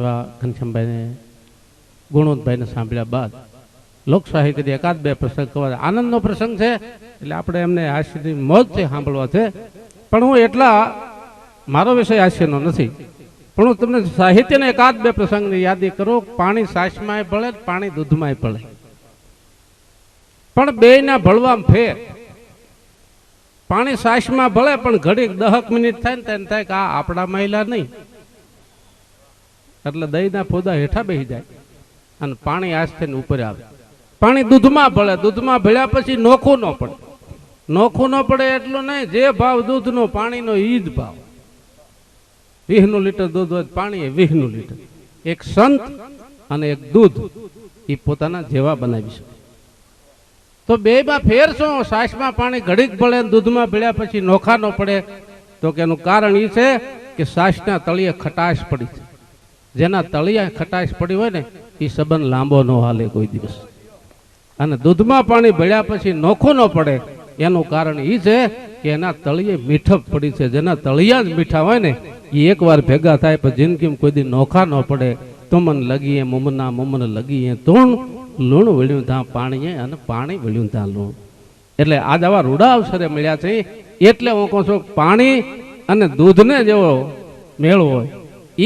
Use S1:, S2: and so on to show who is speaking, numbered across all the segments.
S1: એવા ઘનશ્યામભાઈને ગુણવંતભાઈને સાંભળ્યા બાદ લોક સાહિત્યથી એકાદ બે પ્રસંગ કહેવા આનંદનો પ્રસંગ છે એટલે આપણે એમને હાસ્યની મોજ છે સાંભળવા છે. પણ હું એટલા મારો વિષય હાસ્યનો નથી, પણ હું તમને સાહિત્યના એકાદ બે પ્રસંગની યાદી કરું. પાણી છાશમાંય ભળે, પાણી દૂધમાંય ભળે, પણ બેયના ભળવામાં ફેર. પાણી છાશમાં ભળે પણ ઘડીક 10 મિનિટ થાય ને તેને થાય કે આ આપણા મહિલા નહીં, એટલે દહીંના ફોદા હેઠા બેસી જાય અને પાણી આજ થઈને ઉપર આવે. પાણી દૂધમાં ભળે, દૂધમાં ભળ્યા પછી નોખું ન પડે. નોખું ન પડે એટલું નહીં, જે ભાવ દૂધનો પાણીનો ઈ જ ભાવ. 20 લીટર દૂધ હોય પાણી એ 20 લીટર. એક સંત અને એક દૂધ એ પોતાના જેવા બનાવી શકે. તો બેમાં ફેર શું? છાશમાં પાણી ઘડીક ભળે, દૂધમાં ભળ્યા પછી નોખા ન પડે. તો કે એનું કારણ એ છે કે છાશના તળિયે ખટાશ પડી છે. જેના તળિયે ખટાશ પડી હોય ને એ સંબંધ લાંબો ન હાલે કોઈ દિવસ. અને દૂધમાં પાણી ભળ્યા પછી નોખું ન પડે એનું કારણ એ છે કે એના તળિયે મીઠપ પડી છે. જેના તળિયા જ મીઠા હોય ને એ એકવાર ભેગા થાય પણ જિંદગીમાં કોઈ દી નોખા ન પડે. તો મન લગીએ મુમના મુમન લગીએ તોણ, લૂણ વળ્યું ત્યાં પાણીએ અને પાણી વળ્યું ત્યાં લૂણ. એટલે આજ આવા રૂડા અવસરે મળ્યા છે. એટલે હું કહું છું પાણી અને દૂધને જેવો મેળ હોય,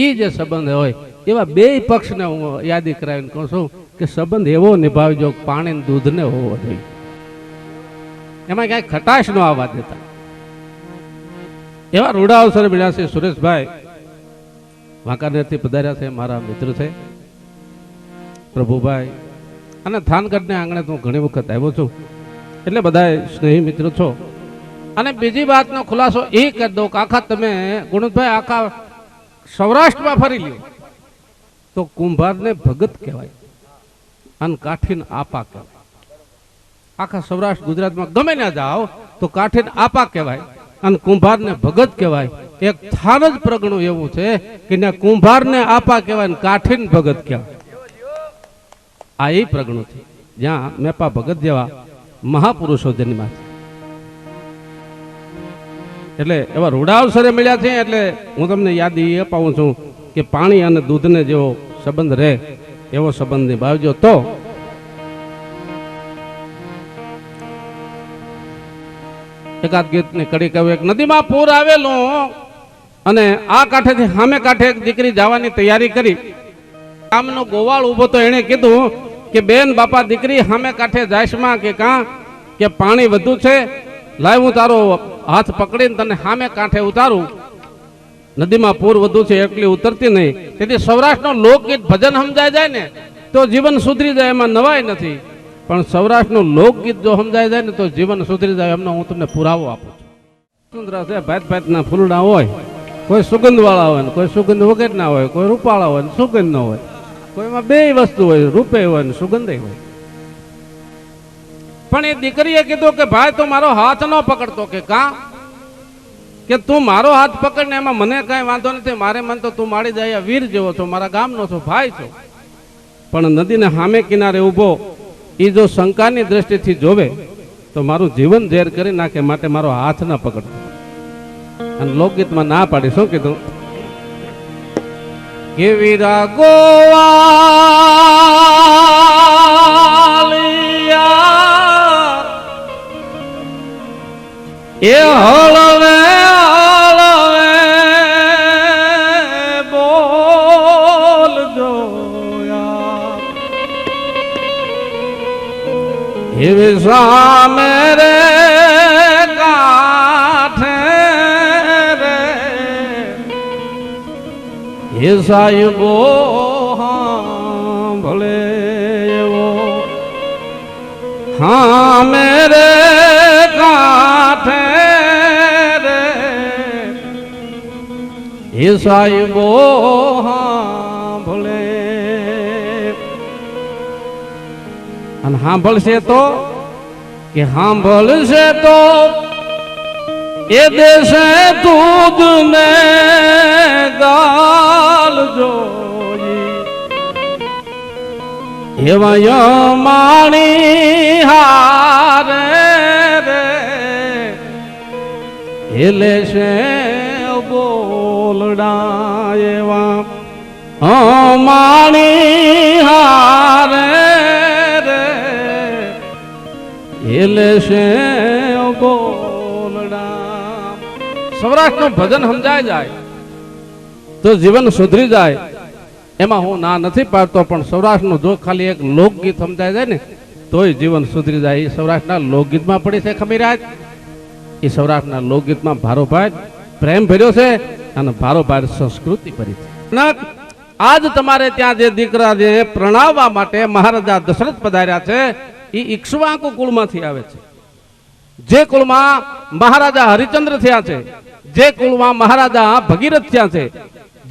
S1: એ જે સંબંધ હોય એવા બે પક્ષને હું યાદી કરાવીને કહું છું કે સંબંધ એવો નિભાવજો પાણી દૂધને હોવો જોઈએ. એમાં ક્યાંય ખટાશ ન આવવા દેતા. એવા રૂડા અવસરે મળ્યા છે. સુરેશભાઈ વાંકાનેરથી પધાર્યા છે, મારા મિત્ર છે. પ્રભુભાઈ અને થાનગઢને આંગણે હું ઘણી વખત આવ્યો છું, એટલે બધા સ્નેહી મિત્રો છો. અને બીજી વાતનો ખુલાસો એ કરી દઉં કે આખા તમે ગુણવંતભાઈ આખા સૌરાષ્ટ્રમાં ફરી લ્યો તો કુંભારને ભગત કહેવાય અને કાઠીને આપા કહેવાય. આખા સૌરાષ્ટ્ર ગુજરાતમાં ગમે ત્યાં જાઓ તો કાઠીને આપા કહેવાય અને કુંભારને ભગત કહેવાય. એક થાન જ પ્રગણું એવું છે કે ત્યાં કુંભારને આપા કહેવાય ને કાઠીને ભગત કહેવાય. આ એ પ્રગણું છે જ્યાં મેપા ભગત જેવા મહાપુરુષો જન્મ્યા છે. એટલે એવા રૂડા અવસરે મળ્યા છે. એટલે હું તમને યાદી એ અપાવું છું કે પાણી અને દૂધને જેવો સંબંધ રહે એવો સંબંધ નિભાવજો. તો એકાદ ગીતની કડી કહ્યું. એક નદીમાં પૂર આવેલું અને આ કાંઠેથી સામે કાંઠે એક દીકરી જવાની તૈયારી કરી. ગામનો ગોવાળ ઉભો તો એને કીધું કે બેન બાપા દીકરી સામે કાંઠે જાશમાં કે કાં કે પાણી વધુ છે, લાવ હું તારો હાથ પકડીને તને સામે કાંઠે ઉતારું. નદીમાં પૂર વધુ છે એટલી ઉતરતી નહીં. તેથી સૌરાષ્ટ્રનો લોકગીત ભજન સમજાય જાય ને તો જીવન સુધરી જાય, એમાં નવાય નથી. પણ સૌરાષ્ટ્રનું લોકગીત જો સમજાય જાય ને તો જીવન સુધરી જાય. એમનો હું તમને પુરાવો આપું છું. સુંદરા છે, ભાત ભાતના ફૂલડા હોય, કોઈ સુગંધ વાળા હોય ને કોઈ સુગંધ વગેરેના હોય, કોઈ રૂપાળા હોય ને સુગંધ ન હોય, કોઈમાં બે વસ્તુ હોય, રૂપે હોય ને સુગંધે હોય. પણ એ દીકરીએ કીધું કે ભાઈ તું મારો હાથ ન પકડતો કે કા કે તું મારો હાથ પકડને એમાં મને કાંઈ વાંધો નથી. મારે મન તો તું મારી જાય વીર જેવો છો, મારા ગામનો છો, ભાઈ છો. પણ નદીને સામે કિનારે ઊભો એ જો શંકાની દ્રષ્ટિથી જોવે તો મારું જીવન ઝેર કરી નાખે, માટે મારો હાથ ન પકડતો. અને લોકગીતમાં ના પાડી શું કીધું કે વીરા ગોવાલિયા એ હળવે હળવે બોલજો એવી સામે રે કાંઠે રે એ સાહેબો ભલે એવો હા મેરે કાંઠે રે એ સાહેબો ભલે. અને સાંભળશે તો કે સાંભળશે તો એ દેશે દૂધ ને ગાલ જોઈ એવા માણી હારે રે એ લેશે બોલડા એવા છે બોલડા. સૌરાષ્ટ્રનું ભજન સમજાય જાય તો જીવન સુધરી જાય, એમાં હું ના નથી પાડતો, પણ સૌરાષ્ટ્રનું જો ખાલી એક લોકગીત સમજાય જાય ને તોય જીવન સુધરી જાય. એ સૌરાષ્ટ્રના લોકગીતમાં પડી છે ખમીરાજ. એ સૌરાષ્ટ્રના લોકગીતમાં ભારોભાર પ્રેમ ભર્યો છે અને ભારોભાર સંસ્કૃતિ ભરી છે. આજ તમારે ત્યાં જે દીકરાને પ્રણાવવા માટે મહારાજા દશરથ પધાર્યા છે એ ઇક્ષ્વાકુ કુળમાંથી આવે છે. જે કુળમાં મહારાજા હરિચંદ્ર થયા છે, જે કુળમાં મહારાજા ભગીરથ થયા છે,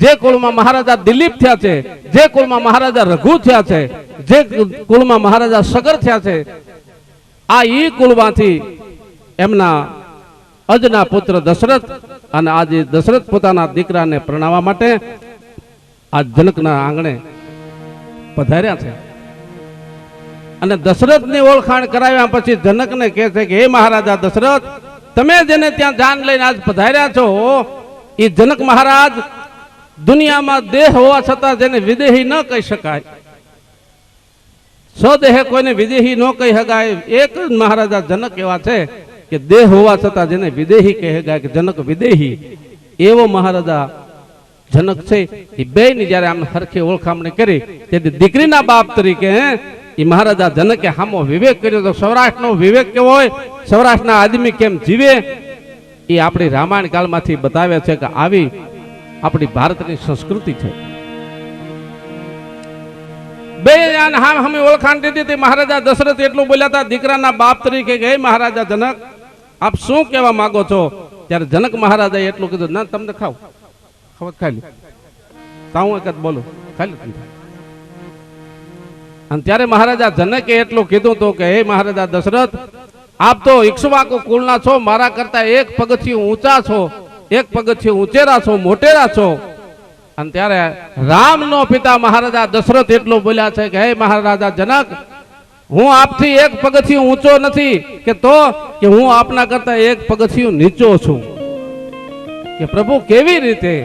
S1: જે કુળમાં મહારાજા દિલીપ થયા છે, જે કુળમાં મહારાજા રઘુ થયા છે, જે કુળમાં મહારાજા સગર થયા છે, આ ઈ કુળમાંથી એમના અજના પુત્ર દશરથ અને આજે દશરથ પોતાના દીકરાને પ્રણાવવા માટે આ જનકના આંગણે પધાર્યા છે. અને દશરથની ઓળખાણ કરાવ્યા પછી જનકને કહે છે કે હે મહારાજા દશરથ, તમે જેને ત્યાં જાન લઈને આજ પધાર્યા છો એ જનક મહારાજ દુનિયામાં દેહ હોવા છતાં જેને વિદેહી ન કહી શકાય, સ્વદેહે કોઈને વિદેહી ન કહી શકાય, એક જ મહારાજા જનક એવા છે કે દેહ હોવા છતાં જેને વિદેહી કહી શકાય કે જનક વિદેહી, એવો મહારાજા જનક છે. એ બે ની જયારે આમ હરખી ઓળખામણી કરી તેથી દીકરીના બાપ તરીકે એ મહારાજા જનકે હામો વિવેક કર્યો. તો સૌરાષ્ટ્રનો વિવેક કેવો હોય, સૌરાષ્ટ્રના આદમી કેમ જીવે, એ આપણી રામાયણ કાળમાંથી બતાવે છે કે આવી આપણી ભારતની સંસ્કૃતિ છે. બે હામે ઓળખાણ દીધી હતી. મહારાજા દશરથ એટલું બોલ્યા હતા દીકરાના બાપ તરીકે કે મહારાજા જનક આપ શું કહેવા માંગો છો? ત્યારે જનક મહારાજાએ એટલું કીધું, ના તમને ખાવ ખબર ખાઈ લી, હું એક જ બોલું ખાઈ લી. અને ત્યારે મહારાજા જનકે એટલું કીધું તો કે હે મહારાજા દશરથ, આપ તો ઇક્ષ્વાકુ કુળના છો, મારા કરતા એક પગથિયું ઊંચા છો, એક પગથિયું ઊંચેરા છો, મોટેરા છો. અને ત્યારે રામનો પિતા મહારાજા દશરથ એટલું બોલ્યા છે કે હે મહારાજા જનક, હું આપથી એક પગથિયું ઊંચો નથી કે તો કે હું આપના કરતા એક પગથિયું નીચો છું. કે પ્રભુ કેવી રીતે?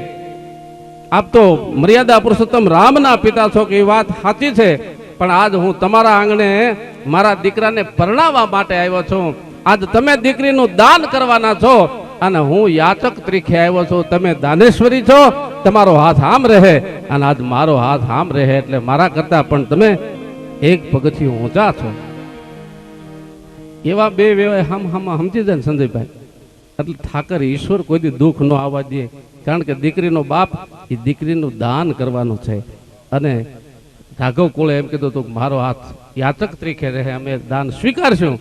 S1: આપ તો મર્યાદા પુરુષોત્તમ રામના પિતા છો કે એ વાત સાચી છે, પણ આજ હું તમારા આંગણે મારા દીકરાને પરણાવવા માટે આવ્યો છું. આજ તમે દીકરીનું દાન કરવાના છો અને હું યાચક તરીકે આવ્યો છું. તમે દાનેશ્વરી છો, તમારો હાથ આમ રહે અને આજ મારો હાથ આમ રહે, એટલે મારા કરતા પણ તમે એક પગથિયું ઊંચા છો. એવા બે વેવાય સમજી જાય ને સંજયભાઈ. એટલે ઠાકર ઈશ્વર કોઈ દી દુઃખ ન આવવા દે, કારણ કે દીકરીનો બાપ એ દીકરીનું દાન કરવાનું છે. અને રાઘવ કુળે એમ કીધું હતું મારો હાથ યાચક તરીકે રહે, અમે દાન સ્વીકારશું.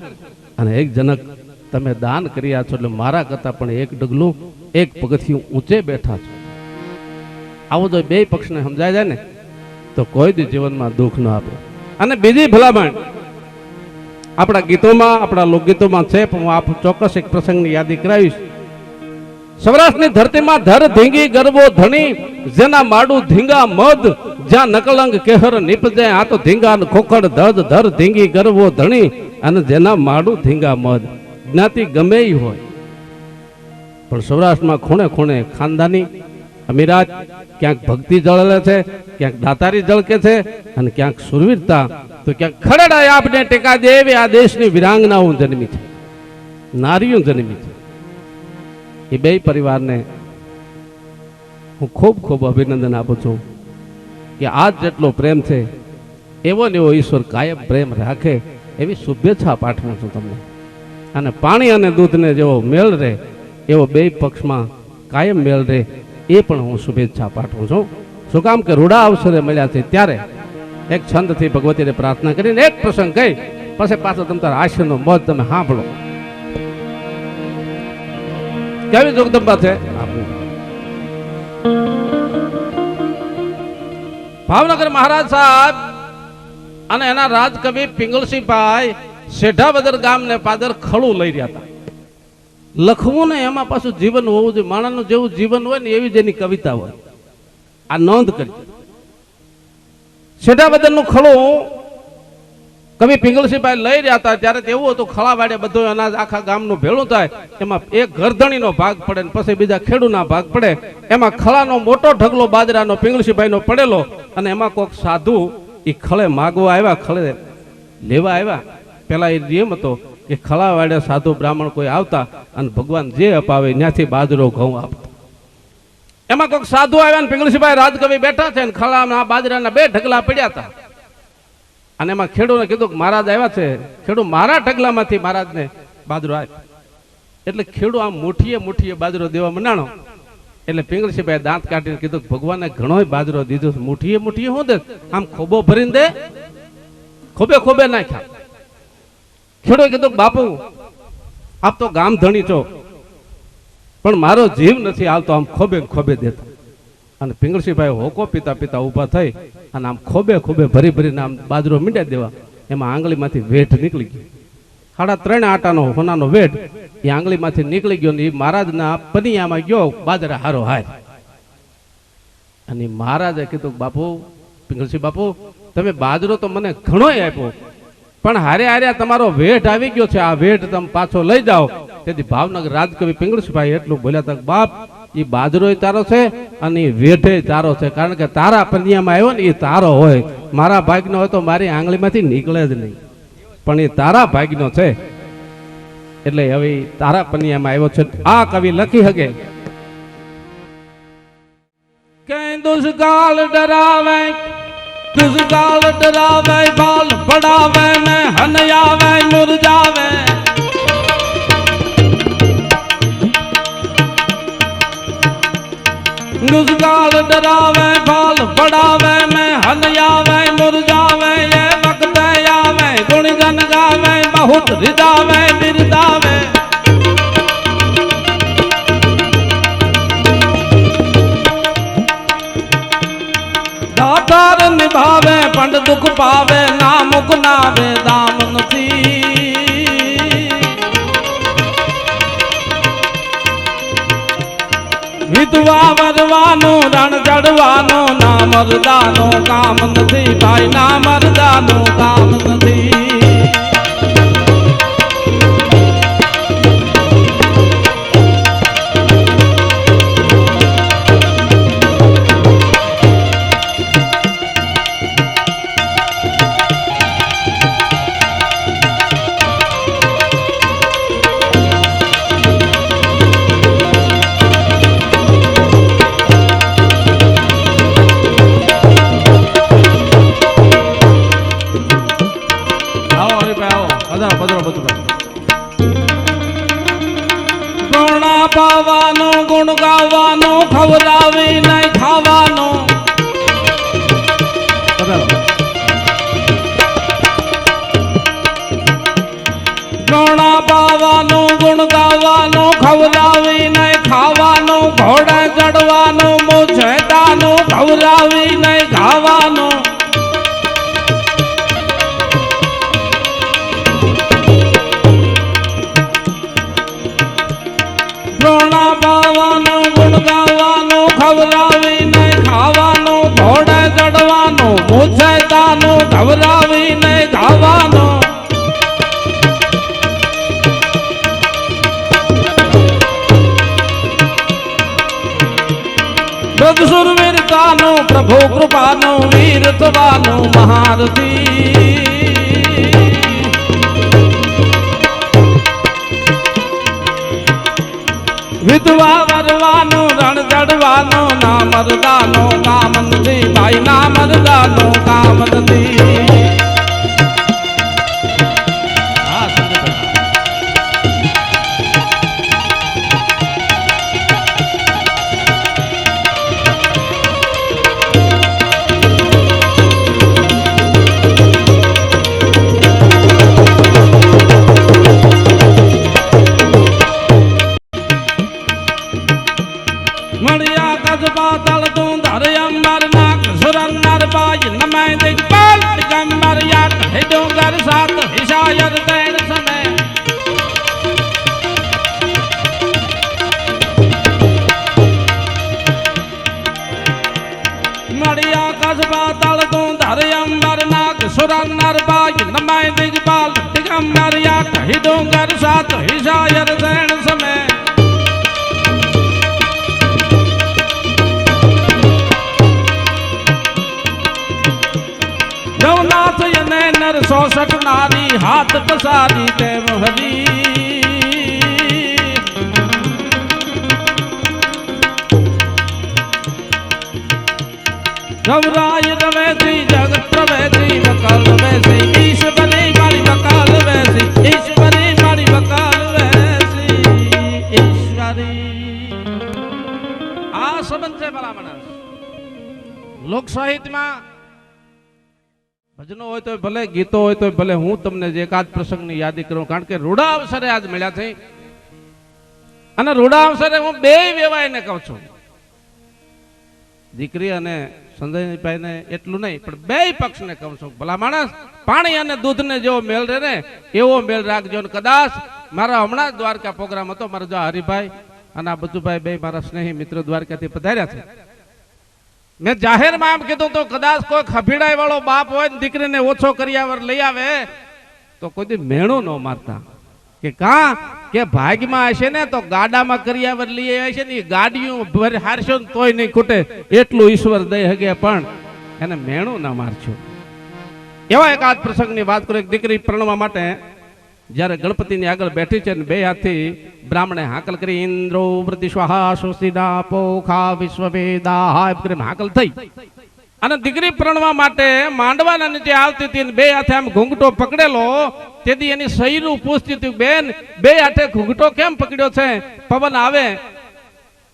S1: અને એક જનક તમે દાન કર્યા છો એટલે મારા કરતા પણ એક ડગલું એક પગથિયું ઊંચે બેઠા છો. આવું જો બે પક્ષને સમજાય જાય ને તો કોઈ દી જીવનમાં દુઃખ ન આપે. અને બીજી ભલામણ આપણા ગીતોમાં, આપણા લોકગીતોમાં છે, પણ હું આપ ચોક્કસ એક પ્રસંગની યાદી કરાવીશ. સૌરાષ્ટ્રની ધરતીમાં ધર ધીંગી ગરબો ધણી, જેના માડું ધીંગા મધ, જ્યાં નકલંગ કેહર નીપજે, આ તો ધીંગા ખોખડ ધજ ધર ધીંગી ગરબો ધણી, અને જેના માડું ધીંગા મધ. જ્ઞાતિ ગમે ઈ હોય, પણ સૌરાષ્ટ્રમાં ખૂણે ખૂણે ખાનદાની અમીરાત, ક્યાંક ભક્તિ જળલે છે, ક્યાંક દાતારી ઝળકે છે, અને ક્યાંક સુરવીરતા, તો ક્યાંક ખડેડા આપને ટેકા દે એવી આ દેશની વિરાંગનાઓ જન્મી છે, નારીઓ જન્મી છે. એ બે પરિવારને હું ખૂબ ખૂબ અભિનંદન આપું છું કે આજ જેટલો પ્રેમ છે એવો ને એવો ઈશ્વર કાયમ પ્રેમ રાખે, એવી શુભેચ્છા પાઠવું છું તમને. અને પાણી અને દૂધને જેવો મેળ રહે એવો બે પક્ષમાં કાયમ મેળ રહે, એ પણ હું શુભેચ્છા પાઠવું છું. શું કામ કે રૂડા અવસરે મળ્યા છે ત્યારે એક છંદથી ભગવતીને પ્રાર્થના કરીને એક પ્રસંગ કહી પછી પાછો તમે તારા આશીર્નો મોજ તમે સાંભળો. કેવી જગદંબા છે ભાવનગર મહારાજ સાહેબ અને એના રાજકવિ પિંગલસિંહભાઈ શેઢાબદર ગામને પાદર ખડું લઈ રહ્યા હતા. લખવું ને એમાં પાછું જીવન હોવું જોઈએ, માણસનું જેવું જીવન હોય ને એવી જ એની કવિતા હોય. આ નોંધ કરી. શેઢાબદર નું ખડું કવિ પિંગલસિંહભાઈ લઈ રહ્યા હતા ત્યારે એવું હતું ખળાવાડે બધું અનાજ આખા ગામનું ભેળું થાય, એમાં એક ગરધણીનો ભાગ પડે ને પછી બીજા ખેડૂના ભાગ પડે. એમાં ખળાનો મોટો ઢગલો બાજરાનો પિંગલસિંહભાઈનો પડેલો, અને એમાં કોઈક સાધુ એ ખળે માગવા આવ્યા, ખળે લેવા આવ્યા. પેલા એ નિયમ હતો કે ખળાવાડે સાધુ બ્રાહ્મણ કોઈ આવતા અને ભગવાન જે અપાવે ત્યાંથી બાજરો ઘઉં આપતા. એમાં કોઈક સાધુ આવ્યા ને પિંગળસીભાઈ રાજકવિ બેઠા છે ને ખળામાં બાજરાના 2 ઢગલા પડ્યા હતા. અને એમાં ખેડૂને કીધું કે મહારાજ આવ્યા છે. ખેડૂ મારા ઢગલામાંથી મહારાજને બાજરો આપ્યો. એટલે ખેડૂ આમ મુઠ્ઠીએ બાજરો દેવા મંડાણો. એટલે પિંગળસીભાઈ દાંત કાઢીને કીધું કે ભગવાને ઘણોય બાજરો દીધો, મુઠ્ઠીએ હું દે, આમ ખોબો ભરીને દે, ખોબે નાખ્યા. ખેડૂએ કીધું બાપુ આપ તો ગામ ધણી છો, પણ મારો જીવ નથી આવતો, આમ ખોબે દેતા. અને પિંગળસીભાઈ હોકો પીતા ઊભા થઈ અને આમ ખોબે ભરીને આમ બાજરો મીંડ્યા દેવા. એમાં આંગળીમાંથી વેઠ નીકળી ગયો. 3.5 આટાનો હોનાનો વેઠ એ આંગળીમાંથી નીકળી ગયો ને એ મહારાજના પનિયામાં ગયો બાજરા હારો હાય. અને મહારાજે કીધું બાપુ, પિંગળસી બાપુ, તમે બાજરો તો મને ઘણોય આપ્યો, પણ હારે તમારો વેઠ આવી ગયો છે, આ વેઠ તમે પાછો લઈ જાઓ. તેથી ભાવનગર રાજકવિ પિંગળસીભાઈ એટલું બોલ્યા હતા, બાપ એ બાજરો તારો છે અને એ વેઠે તારો છે, કારણ કે તારા પનિયામાં આવ્યો ને એ તારો હોય. મારા ભાગનો હોય તો મારી આંગળીમાંથી નીકળે જ નહીં, પણ એ તારા ભાગનો છે એટલે હવે તારા પનિયામાં આવ્યો છે. આ કવિ લખી શકે કે દુષ્કાળ ડરાવે બાલ પડાવે ને હનયાવે મુરજાવે. દુષ્કાળ ડરાવે બાલ પડાવે ને હનયાવે મુરજાવે. એ વખતે આવે ગુણગન ગાવે, બહુત રીદાવે બિરદાવે. દાતાર નિભાવે પણ દુઃખ પાવે, ના મુકનાવે દામ નથી. વિધવા વરવાનું રણ જડવાનું, ના મરદાનું કામ નથી ભાઈ, ના મરદાનું કામ નથી. પાવાનું ગુણ ગાવાનું, ખવડાવી નહીં ખાવાનું. ગોણા પાવાનું ગુણ ગાવાનું, ખવડાવી નહીં ખાવાનું. ઘોડે ચડવાનું મુછેટાનું, ખવડાવી નહીં ખાવાનું. ગોણા પાવાનું ગુણ ગાવાનું, ખવડાવી નહીં ખાવાનું. ઘોડે ચડવાનું મુછેટાનું, ખવડાવી નહીં ખાવાનું. સુરવીરતાનું પ્રભુ કૃપાનું, વીર થવાનું મહારથી. વિધવા વરવાનું રણ ચડવાનું, ના મરદાનું કામ નથી ભાઈ, ના મરદાનું કામ નથી. डोंगर साथ हिसायर देण समय नवनाथ यने નર 66 નારી હાથ પસારી તેમ હરી ગવરાય રવેતી જગત પ્રવેતી વકાલ વેસી ઈશ્વરી મારી વકાલ વેસી ઈશ્વરી મારી વકાલ વેસી ઈશ્વરી આ સંબંધ છે ભલા માણસ લોક સાહિત્યમાં ભજનો હોય તો ભલે ગીતો હોય તો ભલે હું તમને જે એકાદ પ્રસંગની યાદી કરું કારણ કે રૂડા અવસરે આજ મળ્યા છે અને રૂડા અવસરે હું બે વેવાઈને કહું છું દીકરી અને સંજયભાઈ ને એટલું નહીં પણ બે પક્ષને કહું છું ભલા માણસ પાણી અને દૂધને જેવો મેળ રહે ને એવો મેળ રાખજો ને કદાચ મારા હમણાં જ દ્વારકા પ્રોગ્રામ હતો મારા જો હરિભાઈ અને આ બધુભાઈ બે મારા સ્નેહી મિત્રો દ્વારકાથી પધાર્યા છે મેં જાહેરમાં એમ કીધું તો કદાચ કોઈ ખભીડાઈ વાળો બાપ હોય ને દીકરીને ઓછો કર્યાવર લઈ આવે તો કોઈ દી મેણું ન મારતા કે કા કે ભાગમાં હશે ને તો ગાડામાં કર્યાવર લઈ આવે છે ને ગાડીઓ હારશો ને તોય નહીં ખૂટે એટલું ઈશ્વર દઈ હગે પણ એને મેણું ના મારશો એવા એકાદ પ્રસંગની વાત કરું એક દીકરી પરણવા માટે જ્યારે ગણપતિની આગળ બેઠી છે ને બે હાથથી બ્રાહ્મણે હાકલ કરી ઇન્દ્રો વૃદ્ધિ સ્વાહા સુસિદા પોખા વિશ્વવેદા હાય કરી હાકલ થઈ અને દીકરી પરણવા માટે માંડવાના નીચે આવતી હતી બે હાથે આમ ઘૂંઘટો પકડેલો તેથી એની સહીરું પૂછતી હતી બેન બે હાથે ઘૂંઘટો કેમ પકડ્યો છે પવન આવે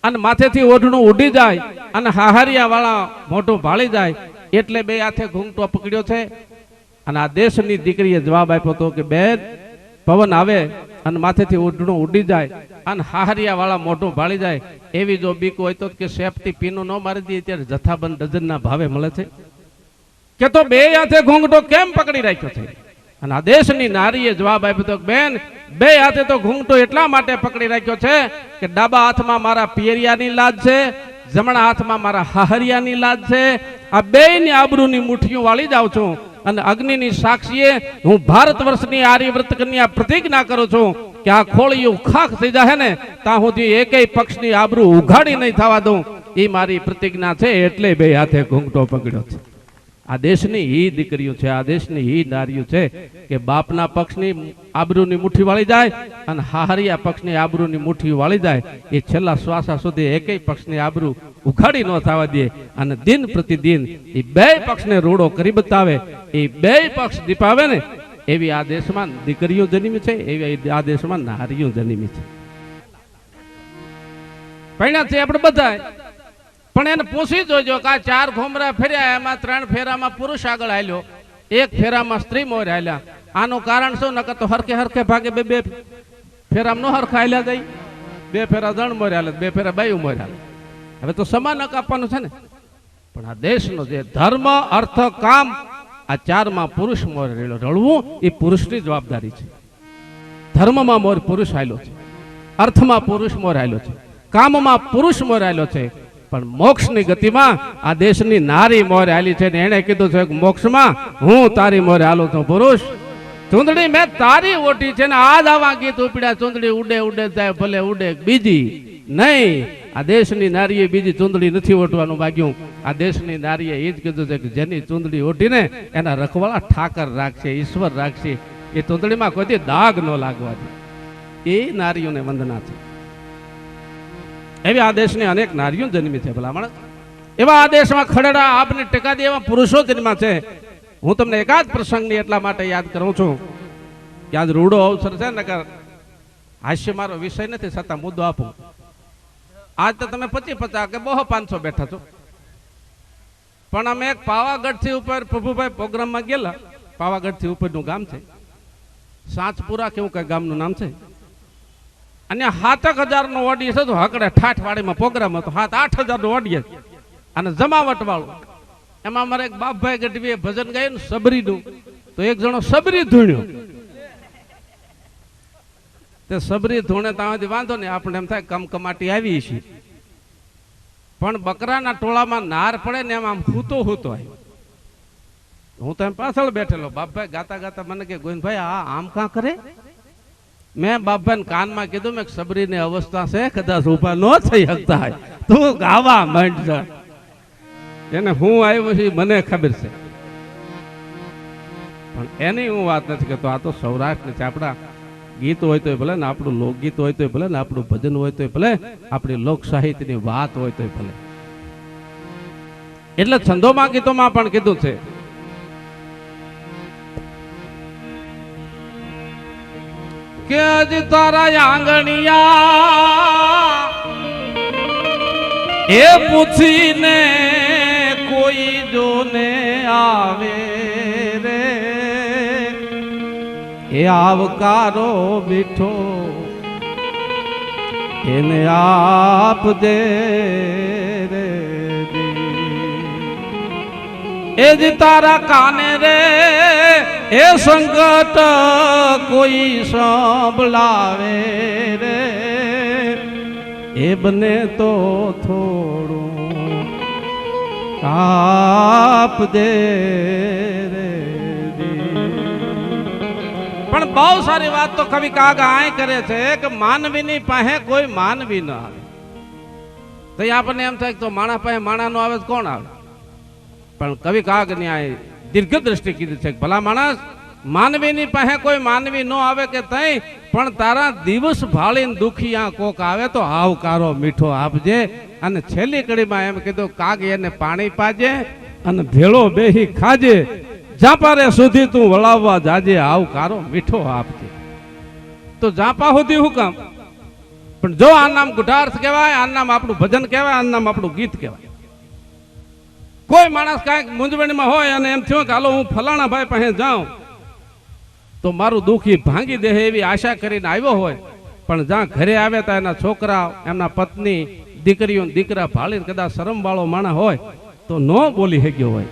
S1: અને માથેથી ઓઢણું ઉડી જાય અને હાહારિયા વાળા મોઢું ભાળી જાય એટલે બે હાથે ઘૂંઘટો પકડ્યો છે અને આ દેશની દીકરીએ જવાબ આપ્યો હતો કે બેન પવન આવે અને માથેથી ઓઢણું ઉડી જાય અને હાહરિયા વાળા મોઢું ભાળી જાય એવી જો બીક હોય તો કે સેફટી પીનું ન મારી દઈએ ત્યારે જથ્થાબંધ ડઝનના ભાવે મળે છે કે તો બે હાથે ઘૂંઘટો કેમ પકડી રાખ્યો છે અને આ દેશની નારીએ જવાબ આપ્યો તો બેન બે હાથે તો ઘૂંઘટો એટલા માટે પકડી રાખ્યો છે કે ડાબા હાથમાં મારા પિયરિયાની લાજ છે જમણા હાથમાં મારા હાહરિયાની લાજ છે આ બેયની આબરૂની મુઠ્ઠીઓ વાળી જાઉં છું અને અગ્નિની સાક્ષીએ હું ભારત વર્ષની આર્યવ્રત કન્યા પ્રતિજ્ઞા કરું છું કે આ ખોળિયું ખાખ થઈ જાય ને ત્યાં સુધી એકેય પક્ષની આબરૂ ઉઘાડી નહીં થવા દઉં એ મારી પ્રતિજ્ઞા છે એટલે બે હાથે ઘૂંઘટો પકડ્યો છે આ દેશની ઈ દીકરીઓ છે આ દેશની ઈ નારીઓ છે કે બાપના પક્ષની આબરૂની મુઠ્ઠી વાળી જાય અને હાહરિયા પક્ષની આબરૂની મુઠ્ઠી વાળી જાય એ છેલ્લા શ્વાસા સુધી એકેય પક્ષની આબરૂ ઉઘાડી ન થવા દે અને દિન પ્રતિદિન એ બે પક્ષને રૂડો કરી બતાવે એ બે પક્ષ દીપાવે ને એવી આ દેશમાં દીકરીઓ જન્મી છે એવી આ દેશમાં નારીઓ જન્મી છે પૈણા છે આપણે બધા પણ એને પૂછી જોજો કે આ 4 ઘોમરા ફેર્યા એમાં 3 ફેરામાં પુરુષ આગળ હાલ્યો 1 ફેરામાં સ્ત્રી મોર હાલ્યા આનું કારણ શું નકર તો હરખે હરખે ભાગે બે ફેરામાં નો હરખા હાલ્યા જાય 2 ફેરા જણ મોર હાલે 2 ફેરા બાયું મોર હાલે હવે તો સમાન હક આપવાનું છે ને પણ આ દેશનો જે ધર્મ અર્થ કામ આ 4માં પુરુષ મોર રળવું એ પુરુષની જવાબદારી છે ધર્મમાં મોર પુરુષ હાલ્યો છે અર્થમાં પુરુષ મોર હાલ્યો છે કામમાં પુરુષ મોર હાલ્યો છે પણ મોક્ષની ગતિમાં આ દેશની નારી મોર હાલી છે ને એને કીધું છે કે મોક્ષમાં હું તારી મોર હાલું છું પુરુષ ચૂંદડી મેં તારી ઓટી છે ને આજ આવા ગીત ઉપડ્યા ચૂંદડી ઉડે ઉડે જાય ભલે ઉડે બીજી નહીં આ દેશની નારીએ બીજી ચૂંદડી નથી ઓટવાનું માગ્યું આ દેશની નારીએ એ જ કીધું છે કે જેની ચૂંદડી ઓટીને એના રખવાળા ઠાકર રાખશે ઈશ્વર રાખશે એ ચૂંદડીમાં કોઈ દાગ ન લાગવા દે એ નારીઓને વંદના છે એવી આ દેશની અનેક નારીઓ જન્મી છે ભલામણ એવા આ દેશમાં ખડેડા આપને ટેકા દે એવા પુરુષો જન્મ્યા છે હું તમને એકાદ પ્રસંગની એટલા માટે યાદ કરું છું કે આજ રૂડો અવસર છે ને હાસ્ય મારો વિષય નથી છતાં મુદ્દો આપું આજ તો તમે 50 કે 500 બેઠા છો પણ અમે એક પાવાગઢ થી ઉપર પ્રભુભાઈ પ્રોગ્રામમાં ગયેલા પાવાગઢ થી ઉપરનું ગામ છે સાંચપુરા કેવું કઈ ગામનું નામ છે અને 7,000 નો ઓડિયન્સ હતો હકડે ઠાઠવાડીમાં પ્રોગ્રામ હતો 7-8,000 નો ઓડિયન્સ અને જમાવટ વાળું એમાં અમારે એક બાપભાઈ ગઢવીએ ભજન ગાયું સબરીનું તો એક જણો સબરી ધૂણ્યો તે સબરી ધૂણે ત્યાંથી વાંધો ને આપણે એમ થાય કમકમાટી આવી છે પણ બકરાના ટોળામાં નાર પડે ને એમ આમ હૂતો આવ્યો હું તો એમ પાછળ બેઠેલો બાપભાઈ ગાતા ગાતા મને કે ગોવિંદભાઈ આ આમ કાં કરે મેં બાપભાઈ કાનમાં કીધું મેં સબરીની અવસ્થા છે કદાચ ઉભા ન થઈ શકતા હોય તું ગાવા માંડ એને હું આવ્યો છે મને ખબર છે પણ એની હું વાત નથી કરતો. આ તો સૌરાષ્ટ્ર છે. આપણા ગીત હોય તો ભલે ને, આપણું લોકગીત હોય તો ભલે ને, આપણું ભજન હોય તો ભલે, આપણી લોક સાહિત્યની વાત હોય તો ભલે. એટલે છંદોમાં ગીતોમાં પણ કીધું છે કે આજ તારા આંગણિયા એ પૂછીને કોઈ જોને આવે રે, એ આવકારો મીઠો એને આપ દે રે. એ જ તારા કાને રે એ સંકટ કોઈ સંભળાવે રે, એ બને તો થોડું આપ દે રે. પણ બહુ સારી વાત તો કવિ કાગા આય કરે છે કે માનવીની પાસે કોઈ માનવી ન આવે. તો આપણને એમ થાય તો માણસ પાસે માણા નો આવે કોણ આવે? પણ કવિ કાગની આ દીર્ઘ દ્રષ્ટિ કીધી છે કે ભલા માણસ, માનવીની પાસે કોઈ માનવી ન આવે કે તઈ પણ તારા દિવસ ભાળીને દુખિયા કોક આવે તો આવકારો મીઠો આપજે. અને છેલ્લી કડીમાં એમ કીધું કાગ એને પાણી પાજે અને ભેળો બેહી ખાજે, જાપારે સુધી તું વળાવવા જાજે, આવકારો મીઠો આપજે. તો જાપા સુધી હું કામ? પણ જો આ નામ ગુઢાર્થ કહેવાય, આ નામ આપણું ભજન કહેવાય, આ નામ આપણું ગીત કહેવાય. કોઈ માણસ કાંઈક મૂંઝવણમાં હોય અને એમ થયું કે હાલો હું ફલાણા ભાઈ પાસે જાઉં તો મારું દુઃખી ભાંગી દે એવી આશા કરીને આવ્યો હોય, પણ જ્યાં ઘરે આવે તો એના છોકરા, એમના પત્ની, દીકરીઓ દીકરા ભાળીને કદાચ શરમ વાળો માણસ હોય તો ન બોલી શક્યો હોય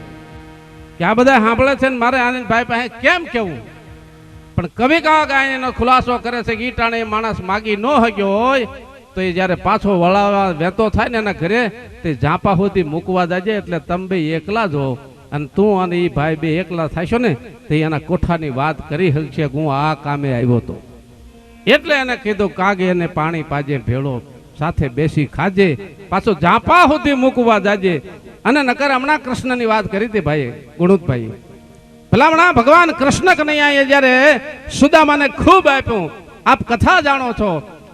S1: કે આ બધા સાંભળે છે ને મારે આનંદ ભાઈ પાસે કેમ કેવું. પણ કવિ કાગા એનો ખુલાસો કરે છે કે ઈ ટાણે માણસ માગી ન શક્યો હોય તો એ જયારે પાછો વળાવવા વેતો થાય ને એના ઘરે તે ઝાપા સુધી મૂકવા જાજે, એટલે તમે બે એકલા જ હો અને તું અને એ ભાઈ બે એકલા થશો ને તો એના કોઠાની વાત કરી શકશે કે હું આ કામે આવ્યો હતો. એટલે એને કીધું કાગે એને પાણી પાજે ભેળો સાથે બેસી ખાજે, પાછો ઝાપા સુધી મૂકવા જાજે. અને નકર હમણાં કૃષ્ણની વાત કરી હતી ભાઈ ગુણુતભાઈ, ભલામણા ભગવાન કૃષ્ણ કનૈયાએ જયારે સુદામાને ખૂબ આપ્યું, આપ કથા જાણો છો,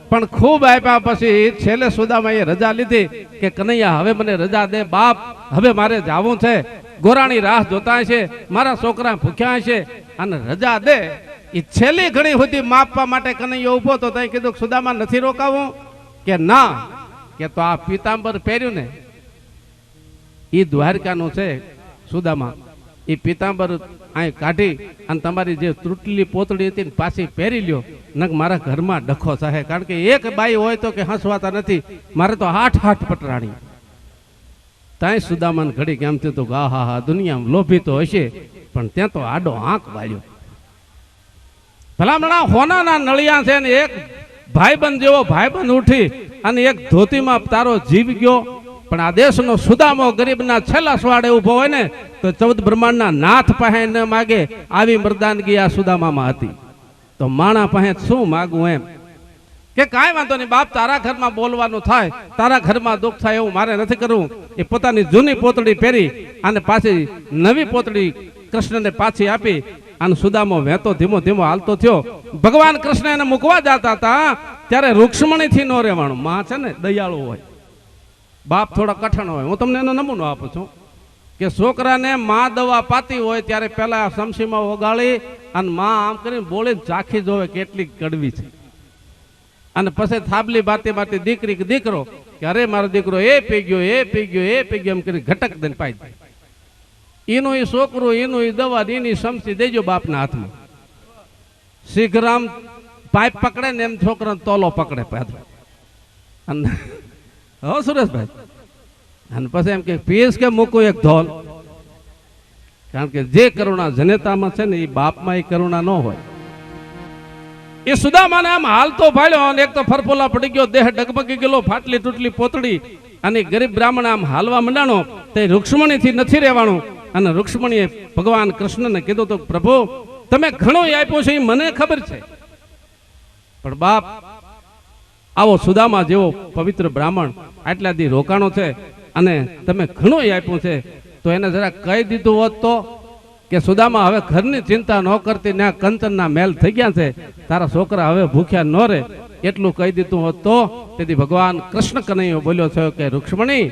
S1: પણ ખૂબ આપ્યા પછી છેલ્લે સુદામાએ રજા લીધી કે કનૈયા હવે મને રજા દે બાપ, હવે મારે જાવું છે, ગોરાણી રાહ જોતા છે, મારા છોકરા ભૂખ્યા છે અને રજા દે. એ છેલ્લી ઘણી સુધી માપવા માટે કનૈયો ઉભો તો ત્યાં કીધું સુદામા નથી રોકાવું કે ના, કે તો આ પીતાંબર પહેર્યું ને એ દ્વારકાનું છે સુદામા, એ પીતાંબર અહીં કાઢી અને તમારી જે તૂટલી પોતળી હતી ને પાછી પહેરી લ્યો, નક મારા ઘરમાં ડખો થાય. કારણ કે એક બાઈ હોય તો કે હસવાતા નથી, મારે તો હાથ પટરાણી. ત્યાં સુદામાને ઘડી કેમ થયું હતું, હા હા દુનિયામાં લોભી તો હશે પણ ત્યાં તો આડો આંખ વાળ્યો. ભલામણા હોનાના નળિયા છે ને એક ભાઈબંધ જેવો ભાઈબંધ ઉઠી અને એક ધોતીમાં તારો જીવ ગયો. પણ આ દેશનો સુદામો ગરીબના છેલ્લા સ્વાડે ઉભો હોય ને તો 14 બ્રહ્માંડના નાથ પાસે ન માગે, આવી મર્દાનગી આ સુદામામાં હતી. તો માણા પાસે શું માગવું એમ કે કાંઈ વાંધો નહીં બાપ, તારા ઘરમાં બોલવાનું થાય, તારા ઘરમાં દુઃખ થાય એવું મારે નથી કરવું. એ પોતાની જૂની પોતળી પહેરી અને પાછી નવી પોતળી કૃષ્ણને પાછી આપી અને સુદામો વહેતો ધીમો ધીમો હાલતો થયો. ભગવાન કૃષ્ણ એને મૂકવા જતા હતા ત્યારે રૂક્ષ્મણીથી ન રહેવાનું. માં છે ને દયાળુ હોય, બાપ થોડા કઠણ હોય. હું તમને એનો નમૂનો આપું છું કે છોકરાને માં દવા પાતી હોય ત્યારે પેલા સમસીમાં ઓગાળી અને માં આમ કરીને બોલીને ચાખી જોવે કેટલી કડવી છે, અને પછી થાબલી બાતી બાતી દીકરી કે દીકરો કે અરે મારો દીકરો એ પી ગયો એ પી ગયો એ પી ગયો એમ કરી ઘટક દઈને પાઈ દે. એનું એ છોકરું, એનું એ દવા, એની સમસી દેજો બાપના હાથમાં. શીઘરામ પાઇપ પકડે ને એમ છોકરાને તોલો પકડે પાછો. અને હો સુરેશભાઈ, અને પછી એમ કે પીએસ કે મૂકું એક ધોલ. કારણ કે જે કરુણા જનેતામાં છે ને એ બાપમાં એ કરુણા ન હોય. એ સુદામાને આમ હાલતો ભાળ્યો અને એક તો ફરફોલા પડી ગયો, દેહ ડગમગી ગયેલો, ફાટલી તૂટલી પોતળી, અને ગરીબ બ્રાહ્મણ આમ હાલવા મંડાણો. તે રૂક્ષ્મણીથી નથી રહેવાનું. અને રૂક્ષ્મણીએ ભગવાન કૃષ્ણને કીધું તો પ્રભુ તમે ઘણું આપ્યું છે એ મને ખબર છે, પણ બાપ આવો સુદામા જેવો પવિત્ર બ્રાહ્મણ આટલા દી રોકાણો છે અને તમે ઘણું આપ્યું છે તો એને જરા કહી દીધું હોત કે સુદામા હવે ઘરની ચિંતા ન કરતી, ને કંચનના મેલ થઈ ગયા છે, તારા છોકરા હવે ભૂખ્યા ન રહે, એટલું કહી દીધું હોત તો. તેથી ભગવાન કૃષ્ણ કનૈયો બોલ્યો છે કે રૂક્ષ્મણી,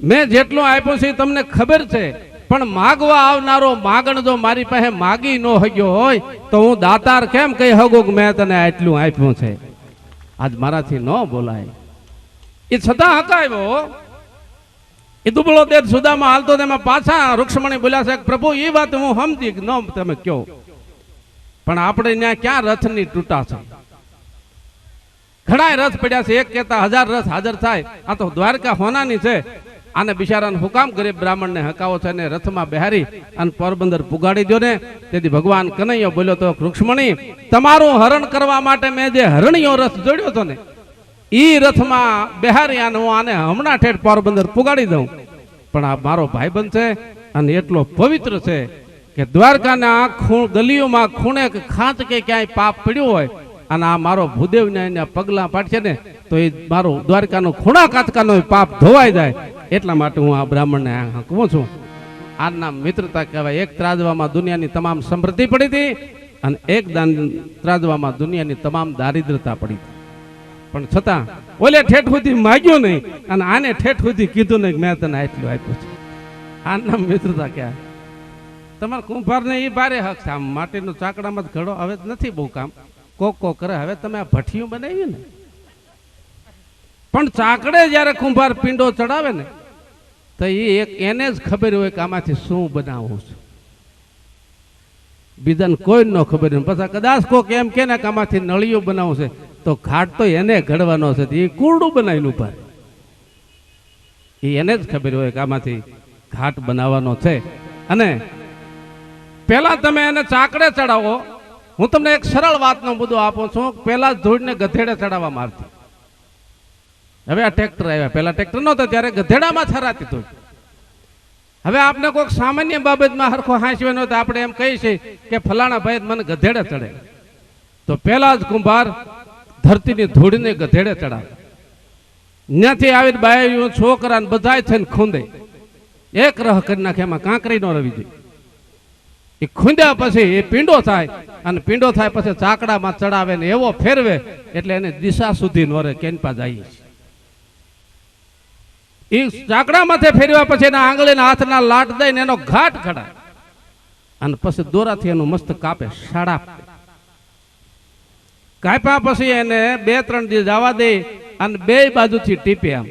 S1: મેં જેટલું આપ્યું છે તમને ખબર છે, પણ માગવા આવનારો માગણ જો મારી પાસે માગી ન હગ્યો હોય તો હું દાતાર કેમ કહી હગું કે મેં તને આટલું આપ્યું છે? આજ મારાથી ન બોલાય. એ છતાં હકાવ્યો. એ દુબળો દેહ સુદામા હાલતો તેમાં પાછા રૂક્ષ્મણી બોલ્યા છે, પ્રભુ એ વાત હું સમજી ન તમે કયો, પણ આપણે ત્યાં ક્યાં રથની તૂટા છે? ઘણા રથ પડ્યા છે, એક કહેતા 1000 રથ હાજર થાય. આ તો દ્વારકા હોનાની છે. આને બિચારાને હુકામ ગરીબ બ્રાહ્મણને હકાવો છે ને રથમાં બેહારી અને પોરબંદર પુગાડી દો ને. તેથી ભગવાન કનૈયો બોલ્યો તો, રૂક્ષ્મણી, તમારું હરણ કરવા માટે મેં જે હરણીયો રથ જોડ્યો હતો ને, ઈ રથમાં બેહારી આને હું આને હમણાં ઠેઠ પોરબંદર પુગાડી દઉં. પણ આ મારો ભાઈબંધ છે અને એટલો પવિત્ર છે કે દ્વારકાના ગલીઓમાં ખૂણે ખાંચ કે ક્યાંય પાપ પડ્યું હોય અને આ મારો ભૂદેવને એના પગલા પાડશે ને તો એ મારો દ્વારકાનો ખૂણા કાચકાનો પાપ ધોવાઈ જાય. એટલા માટે હું આ બ્રાહ્મણને હકવું છું. આ નામ મિત્રતા કહેવાય. એક ત્રાજવામાં દુનિયાની તમામ સમૃદ્ધિ પડી હતી અને એક ત્રાજવામાં દુનિયાની તમામ દારિદ્રતા પડી હતી. પણ છતાં ઓલે ઠેઠ સુધી માગ્યું નહીં અને આને ઠેઠ સુધી કીધું નહીં મેં તને આટલું આપ્યું છે. આ નામ મિત્રતા કહેવાય. તમારા કુંભારને એ ભારે હક છે. આમ માટીનું ચાકડામાં જ ઘડો હવે નથી બહુ કામ, કોક કરે. હવે તમે આ ભઠ્ઠીયું બનાવી ને, પણ ચાકડે જ્યારે કુંભાર પીંડો ચડાવે ને તો એ એક એને જ ખબર હોય કે આમાંથી શું બનાવવું છે. બીજાને કોઈ ન ખબર હોય. પછી કદાચ કોક એમ કે ને કે આમાંથી નળિયું બનાવવું છે તો ઘાટ તો એને ઘડવાનો છે. એ કુરડું બનાવીને ઉભા, એ એને જ ખબર હોય કે આમાંથી ઘાટ બનાવવાનો છે. અને પેલા તમે એને ચાકડે ચડાવો. હું તમને એક સરળ વાતનો મુદ્દો આપું છું. પેલા ધૂળને ગધેડે ચડાવવામાં આવતી. હવે આ ટ્રેક્ટર આવ્યા. પેલા ટ્રેક્ટર નહોતા ત્યારે ગધેડામાં થરાતી હતું. હવે આપણે કોઈક સામાન્ય બાબતમાં હરખો હાંસવે નહોતો, આપણે એમ કહી છે કે ફલાણા ભાઈ મને ગધેડે ચડે. તો પેલા જ કુંભાર ધરતીની ધૂળને ગધેડે ચડાવે. ત્યાંથી આવીને બાયું છોકરા બધાય થઈને ખૂંદે. એક રહ કરી નાખે, એમાં કાંકરી ન રવી જોઈએ. એ ખૂંદ્યા પછી એ પીંડો થાય અને પીંડો થાય પછી ચાકડામાં ચડાવે ને એવો ફેરવે એટલે એને દિશા સુધી નો રહે કેનપા જાય. એ ચાકડામાંથી ફેરવ્યા પછી એના આંગળીના હાથના લાટ દઈને એનો ઘાટ ખડાય અને પછી દોરાથી એનું મસ્ત કાપે, સાડા કાપ્યા પછી એને 2-3 દિવસ જવા દે અને બે બાજુથી ટીપે. આમ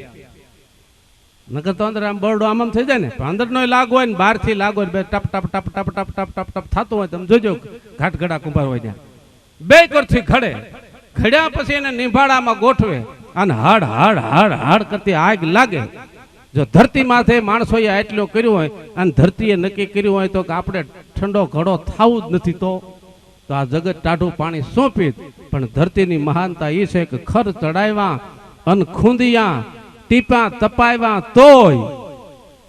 S1: નકર તો અંદર આમ બરડો આમ થઈ જાય ને, પણ અંદર નો લાગુ હોય ને બહાર થી લાગુ હોય, બે ટપ ટપ ટપ ટપ ટપ ટપ ટપ ટપ થતું હોય. તમે જોજો ઘાટ ઘડા કુંભાર હોય ત્યાં બે કરથી ઘડે. ઘડ્યા પછી એને નિભાડામાં ગોઠવે અને હાડ હાડ હાડ હાડ કરતી આગ લાગે. જો ધરતી માથે માણસોએ આટલું કર્યું હોય અને ધરતીએ નક્કી કર્યું હોય તો કે આપણે ઠંડો ઘડો થવું જ નથી તો આ જગત ટાઢું પાણી સોંપી. પણ ધરતીની મહાનતા એ છે કે ખર ચડાવ્યા અને ખૂંદિયા ટીપા તપાવ્યા તોય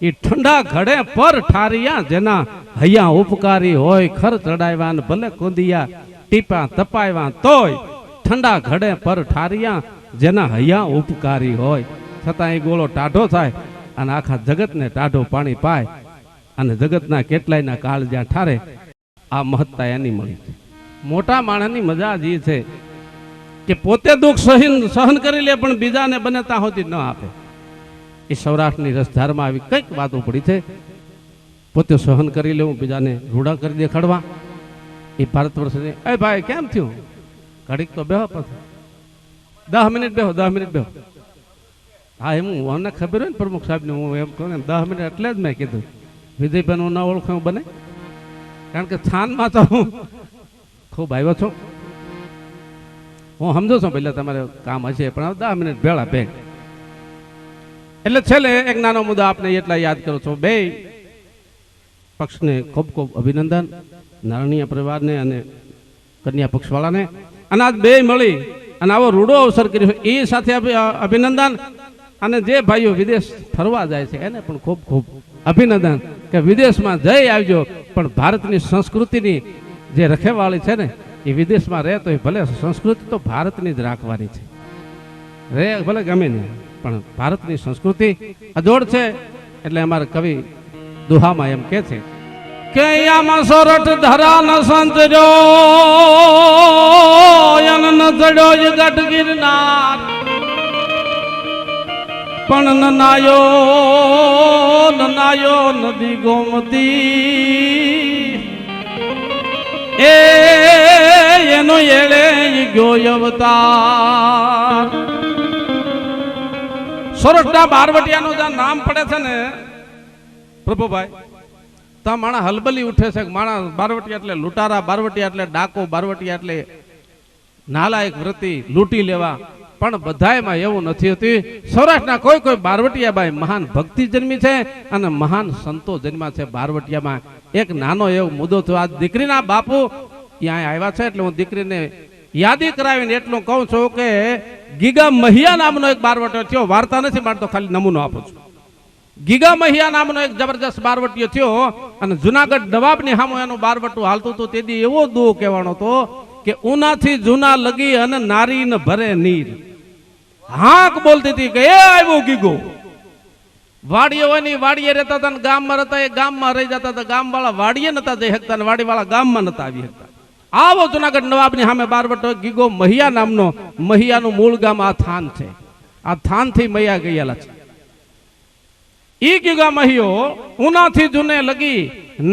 S1: એ ઠંડા ઘડે પર ઠારિયા જેના હૈયા ઉપકારી હોય. ખર ચડાવ્યા ને ભલે ખૂંદિયા ટીપા તપાવ્યા તોય ઠંડા ઘડે પર ઠારિયા જેના હૈયા ઉપકારી હોય. છતાં એ ગોળો ટાઢો થાય અને આખા જગતને ટાઢો પાણી પાય અને જગતના કેટલાયના કાળ જ્યાં ઠારે. આ મહત્તા એની મળી. મોટા માણસની મજા જ છે કે પોતે દુઃખ સહન કરી લે પણ બીજાને બને ત્યાં સુધી ન આપે. એ સૌરાષ્ટ્રની રસધારમાં આવી કંઈક વાતો પડી છે. પોતે સહન કરી લેવું, બીજાને રૂડા કરી દેખાડવા. એ ભારત વર્ષની એ ભાઈ કેમ થયું? ઘડીક તો બેહો, પછી 10 મિનિટ બેહો, 10 મિનિટ બેહો. હા એમ મને ખબર હોય ને પ્રમુખ સાહેબને, હું એમ કહું ને 10 મિનિટ એટલે જ મેં કીધું વિજયભાઈ હું ન ઓળખું એવું બને. કારણ કે થાનમાં તો હું ખૂબ આવ્યો છું. હું સમજો છું પહેલાં તમારે કામ હશે પણ 10 મિનિટ ભેળા ભેગ. એટલે છેલ્લે એક નાનો મુદ્દો આપને એટલા યાદ કરું છું. બે પક્ષને ખૂબ ખૂબ અભિનંદન, નારણીયા પરિવારને અને કન્યા પક્ષવાળાને. અને આજ બે મળી અને આવો રૂડો અવસર કર્યો એ સાથે અભિનંદન. અને જે ભાઈઓ વિદેશ ફરવા જાય છે એને પણ ખૂબ ખૂબ અભિનંદન કે વિદેશમાં જઈ આવજો પણ ભારતની સંસ્કૃતિની જે રખેવાળી છે ને એ વિદેશમાં રહે તો એ ભલે સંસ્કૃતિ તો ભારતની જ રાખવાની છે. રહે ભલે ગમે નહીં પણ ભારતની સંસ્કૃતિ અજોડ છે. એટલે અમારા કવિ દુહામાં એમ કહે છે કે આમાં સોરઠ ધરા ન સંતર્યો ન ચડ્યો જ ગઢ ગિરનાર પણ નનાયો નદી ગોમતી એનો એળે ગયો અવતાર. સોરઠના બારવટિયાનું જ્યાં નામ પડે છે ને પ્રભુભાઈ, ત્યાં માણા હલબલી ઉઠે છે. માણા બારવટિયા એટલે લૂંટારા, બારવટિયા એટલે ડાકો, બારવટિયા એટલે નાલાયક વૃત્તિ લૂંટી લેવા. પણ બધાયમાં એવું નથી હોતું. સૌરાષ્ટ્રના કોઈ બારવટિયા બાઈ મહાન ભક્તિ જન્મી છે અને મહાન સંતો જન્મ્યા છે બારવટિયામાં. એક નાનો એવો મુદ્દો થયો. આ દીકરીના બાપુ ત્યાં આવ્યા છે એટલે હું દીકરીને યાદી કરાવીને એટલું કહું છું કે ગીગા મહિયા નામનો એક બારવટિયો થયો. વાર્તા નથી મારતો, ખાલી નમૂનો આપું છું. ગીગા મહિયા નામનો એક જબરજસ્ત બારવટિયો થયો અને જુનાગઢ નવાબની સામે એનું બારવટું હાલતું હતું. તેથી એવો દુઃખ કહેવાનો હતો કે ઉનાથી જૂના લગી અને નારી ન ભરે નીર. હાક બોલતી હતી કે એ આવ્યો ગીગો. વાડીઓની વાડીએ રહેતા હતા, ગામમાં રહેતા, એ ગામમાં રહી જતા હતા. ગામ વાળા વાડીએ નતા જઈ શકતા અને વાડી વાળા ગામમાં નતા આવી શકતા. આવો જુનાગઢ નવાબની સામે બારવટો ગીગો મહિયા નામનો. મહિયાનું મૂળ ગામ આ થાન છે. આ થાન થી મહિયા ગયેલા છે. ઈ ગીગા મહિયો ઉનાથી જૂને લગી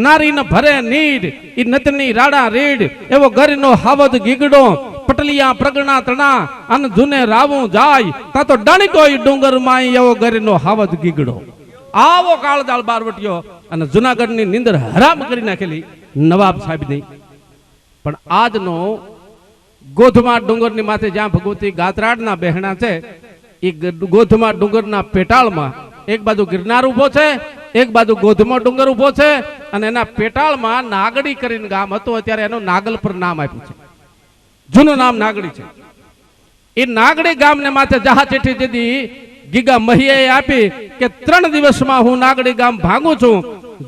S1: નારી ન ભરે નીડ. ઈ નતની રાડા રીડ એવો ગરીનો હાવદ ગીગડો પટલિયા પ્રગણા તણા અને જૂને રાવું જાય તા તો ડણકો ડુંગર માં એવો ગરીનો હાવદ ગીગડો. આવો કાળજાળ બારવટિયો અને જુનાગઢની નિંદર હરામ કરી નાખેલી નવાબ સાહેબની. પણ આજનો ગોધમા ડુંગરની માથે જ્યાં ભગવતી ગાત્રાડના બહેણા છે, એ ગોધમા ડુંગરના પેટાળમાં એક બાજુ ગિરનાર ઉભો છે, એક બાજુ ગોધમો ડુંગર ઉભો છે અને એના પેટાળમાં નાગડી કરીને ગામ હતું. અત્યારે એનું નાગલપુર નામ આપ્યું છે. જૂનું નામ નાગડી છે. એ નાગડી ગામને માથે જહા ચીઠી દીધી ગીગા મહિયાએ આપી કે 3 દિવસમાં હું નાગડી ગામ ભાંગું છું.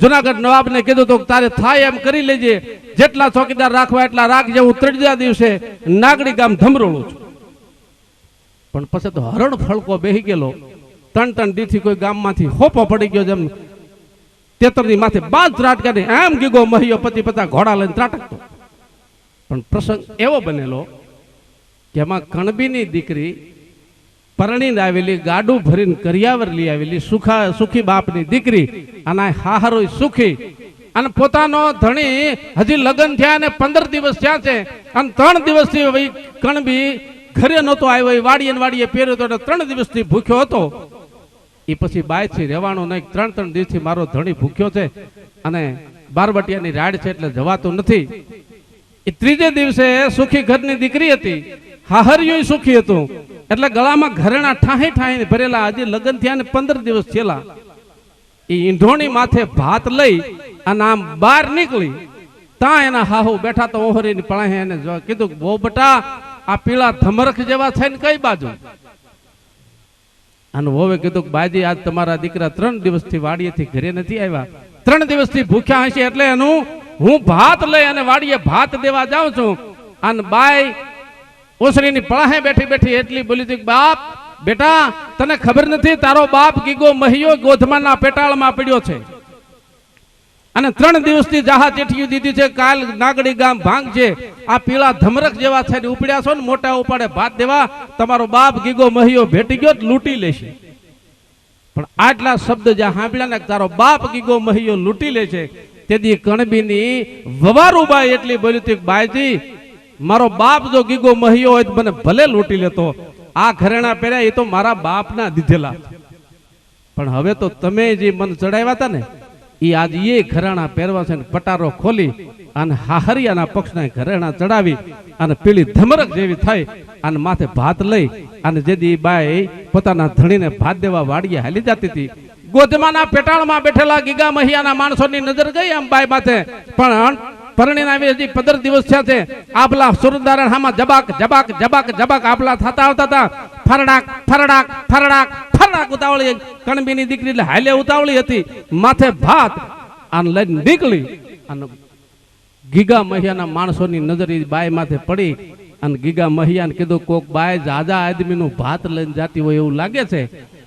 S1: જુનાગઢ નવાબને કીધું તો તારે થાય એમ કરી લેજે, જેટલા ચોકીદાર રાખવા એટલા રાખજે, હું 3જા દિવસે નાગડી ગામ ધમરોળું છું. પણ પછી તો હરણ ફળકો બેહી ગયેલો. 3 દીથી કોઈ ગામમાંથી હોપો પડી ગયો, જેમ તેતરની માથે બાજ ત્રાટકાને એમ ગીગો મહિયો પતિ પતા ઘોડા લઈને ત્રાટકતો. પણ પ્રસંગ એવો બનેલો કે એમાં કણબીની દીકરી પરણીને આવેલી, ગાડું ભરીને કરિયાવર લઈ આવેલી, સુખી બાપની દીકરી અને હાહરોય સુખી અને પોતાનો ધણી હજી લગ્ન થયા અને 15 દિવસ થયા છે અને 3 દિવસથી કણબી ઘરે નહોતો આવ્યો. વાડીએ પહેર્યો હતો, 3 દિવસથી ભૂખ્યો હતો. એ પછી બાયથી રહેવાનો નહીં. 3 દિવસથી મારો ધણી ભૂખ્યો છે અને બારવટિયાની રાડ છે એટલે જવાતું નથી. એ 3જે દિવસે સુખી ઘરની દીકરી હતી, હાહરિયું સુખી હતું એટલે ગળામાં ઘરેણા ઠાહી ભરેલા. હજી લગ્ન થયા ને 15 દિવસ થયેલા. એ ઈંઢોણી માથે ભાત લઈ અને આમ બહાર નીકળી. ત્યાં એના હાહુ બેઠા તો ઓહરીની પળાહે એને કીધું, બહુ બટા આ પીળા ધમરખ જેવા થઈને કઈ બાજુ? અને વોવે કીધું, બાજી આજ તમારા દીકરા 3 દિવસથી વાડીએથી ઘરે નથી આવ્યા, 3 દિવસથી ભૂખ્યા હશે એટલે એનું હું ભાત લઈ અને વાડીએ ભાત દેવા જાઉં છું. અને બાઈ ઓસરીની પળાહે બેઠી એટલી બોલી હતી, બાપ બેટા તને ખબર નથી, તારો બાપ ગીગો મહિયો ગોધમાના પેટાળમાં પડ્યો છે અને 3 દિવસથી જાહા ચીઠીઓ દીધી છે, કાલ નાગડી ગામ ભાંગ છે. આ પીળા ધમરક જેવા થઈને ઉપડ્યા છો ને, મોટા ઉપાડે ભાત દેવા, તમારો બાપ ગીગો મહિયો ભેટી ગયો લૂંટી લેશે. પણ આટલા શબ્દ જ્યાં સાંભળ્યા ને, તારો બાપ ગીગો મહિયો લૂંટી લે છે, તેથી કણબીની વવારુબાઈ એટલી બોલી હતી, બાયજી મારો બાપ જો ગીગો મહિયો હોય તો મને ભલે લૂંટી લેતો, આ ઘરેણા પહેર્યા એ તો મારા બાપના દીધેલા, પણ હવે તો તમે જે મન ચડાવ્યા હતા ને એ આજ એ ઘરેણા પહેરવા છે. પટારો ખોલી અને હાહરિયાના પક્ષના ઘરેણા ચડાવી અને પેલી ધમરક જેવી થઈ અને માથે ભાત લઈ અને જેથી બાઈ પોતાના ધણીને ભાત દેવા વાડીએ હાલી જતી હતી. ગોધમાના પેટાળમાં બેઠેલા ગીગા મહિયાના માણસોની નજર ગઈ આમ બાઈ માથે, પણ પરણીને આવી હજી 15 દિવસ થયા છે. આપલા સુરદારણ હામાં જબાક જબાક જબાક જબાક આપલા થતા આવતા હતા. ફરડાક ફરડાક ફરડાક ફરડાક ઉતાવળી કણબીની દીકરી એટલે હાલે ઉતાવળી હતી. માથે ભાત અને લઈને નીકળી અને ગીગા મહિયાના માણસોની નજર બાઈ માથે પડી અને ગીગા મહિયાને કીધું, કોક બાઈ જાજા આદમીનું ભાત લઈને જાતી હોય એવું લાગે છે